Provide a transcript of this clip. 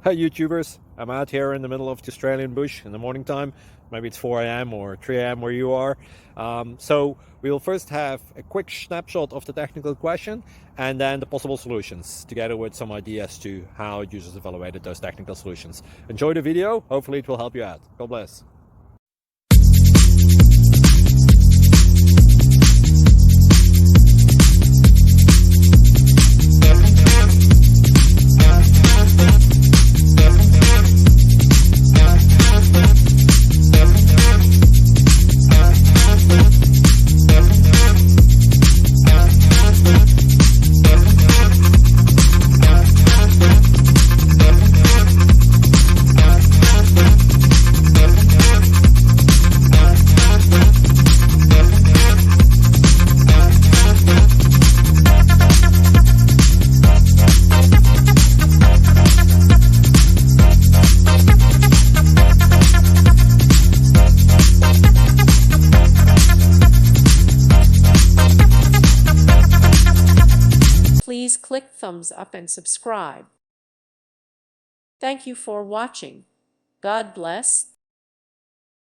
Hi YouTubers, I'm out here in the middle of the Australian bush in the morning time. Maybe it's 4 a.m. or 3 a.m. where you are. So we'll first have a quick snapshot of the technical question and then the possible solutions, together with some ideas to how users evaluated those technical solutions. Enjoy the video, hopefully it will help you out. God bless. Please click thumbs up and subscribe. Thank you for watching. God bless.